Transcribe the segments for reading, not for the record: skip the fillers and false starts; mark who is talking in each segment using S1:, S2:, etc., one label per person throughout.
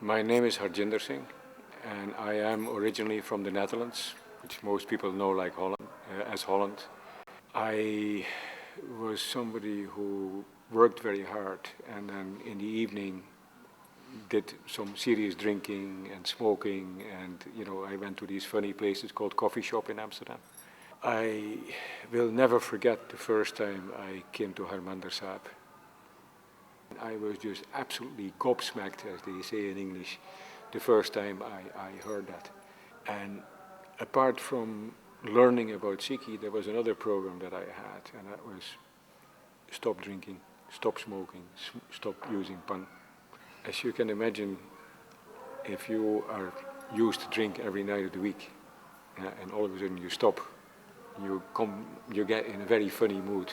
S1: My name is Harjinder Singh, and I am originally from the Netherlands, which most people know like as Holland. I was somebody who worked very hard, and then in the evening did some serious drinking and smoking, and I went to these funny places called coffee shop in Amsterdam. I will never forget the first time I came to Harmandir Sahib. I was just absolutely gobsmacked, as they say in English, the first time I heard that. And apart from learning about Sikhi, there was another program that I had, and that was stop drinking, stop smoking, stop using pan. As you can imagine, if you are used to drink every night of the week, and all of a sudden you stop, you get in a very funny mood.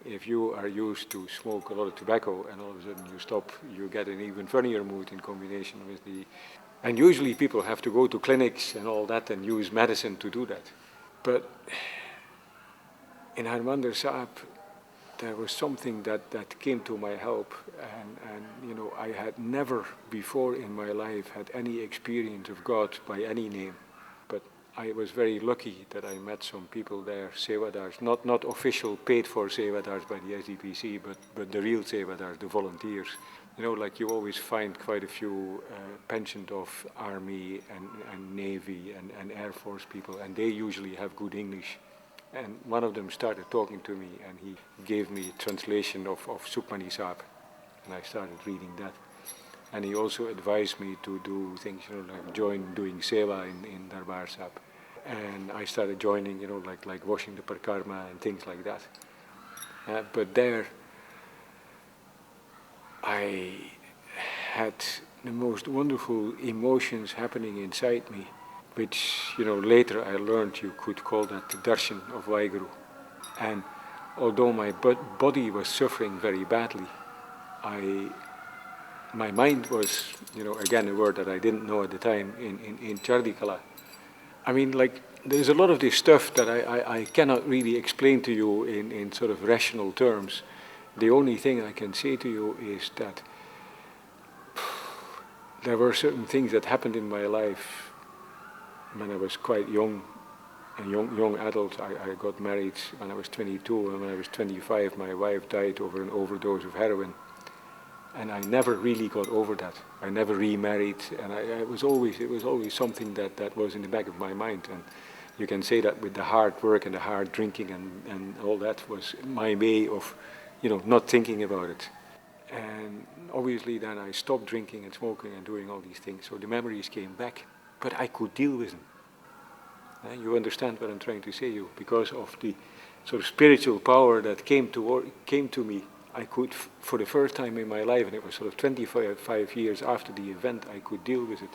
S1: If you are used to smoke a lot of tobacco and all of a sudden you stop, you get an even funnier mood in combination with the... And usually people have to go to clinics and all that and use medicine to do that. But in Harmandir Sahib, there was something that came to my help, and I had never before in my life had any experience of God by any name. But I was very lucky that I met some people there, Sevadars, not official paid for Sevadars by the SDPC, but the real Sevadars, the volunteers. Like you always find quite a few pensioned of army and navy and air force people, and they usually have good English. And one of them started talking to me, and he gave me a translation of Sukhmani Sahib, and I started reading that. And he also advised me to do things, like join doing seva in Darbar Sahib. And I started joining, like washing the parkarma and things like that. But there, I had the most wonderful emotions happening inside me, which, later I learned you could call that the darshan of Vaheguru. And although my body was suffering very badly, my mind was, again, a word that I didn't know at the time, in Chardi Kala. I mean, like, there's a lot of this stuff that I cannot really explain to you in sort of rational terms. The only thing I can say to you is that there were certain things that happened in my life when I was quite young, a young adult. I got married when I was 22, and when I was 25, my wife died over an overdose of heroin. And I never really got over that. I never remarried, and it was always something that was in the back of my mind. And you can say that with the hard work and the hard drinking and all that was my way of, not thinking about it. And obviously then I stopped drinking and smoking and doing all these things, so the memories came back. But I could deal with them. You understand what I'm trying to say, you, because of the sort of spiritual power that came to me. I could, for the first time in my life, and it was sort of 25 years after the event, I could deal with it.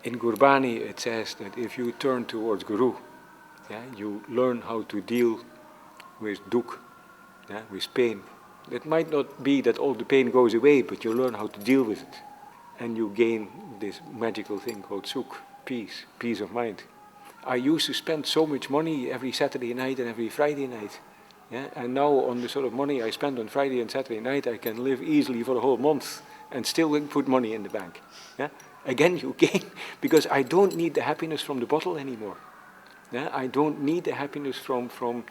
S1: In Gurbani it says that if you turn towards Guru, you learn how to deal with dukh, with pain. It might not be that all the pain goes away, but you learn how to deal with it. And you gain this magical thing called sukh, peace of mind. I used to spend so much money every Saturday night and every Friday night. And now on the sort of money I spend on Friday and Saturday night, I can live easily for a whole month and still put money in the bank. Again, you gain, because I don't need the happiness from the bottle anymore. I don't need the happiness from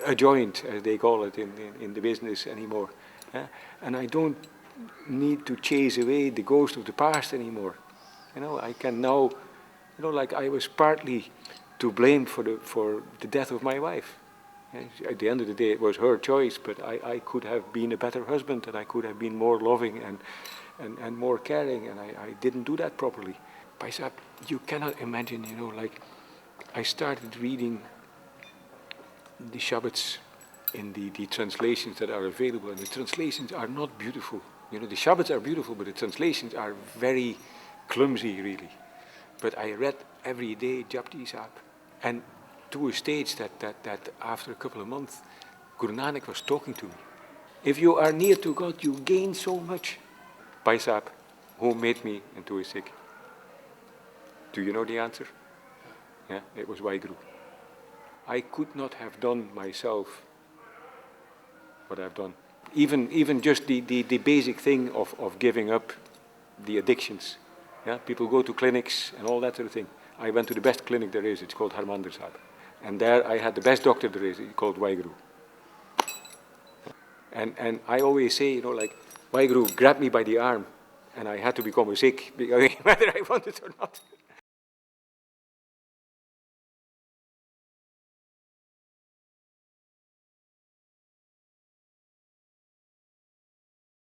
S1: a joint, as they call it in the business anymore. And I don't need to chase away the ghost of the past anymore. I can now, like I was partly to blame for the death of my wife. At the end of the day, it was her choice, but I could have been a better husband, and I could have been more loving and more caring, and I didn't do that properly. Paisa, you cannot imagine, like I started reading the Shabbats in the translations that are available, and the translations are not beautiful. The Shabbats are beautiful, but the translations are very clumsy, really. But I read every day Japji Sahib, and to a stage that after a couple of months, Guru Nanak was talking to me. If you are near to God, you gain so much. Bhai Sahib, who made me into a Sikh? Do you know the answer? It was Vaheguru. I could not have done myself what I've done. Even just the basic thing of giving up the addictions. Yeah? People go to clinics and all that sort of thing. I went to the best clinic there is. It's called Harmandir Sahib. And there I had the best doctor there is, called Waheguru. And I always say, you know, like, Waheguru grabbed me by the arm, and I had to become a Sikh, whether I wanted or not.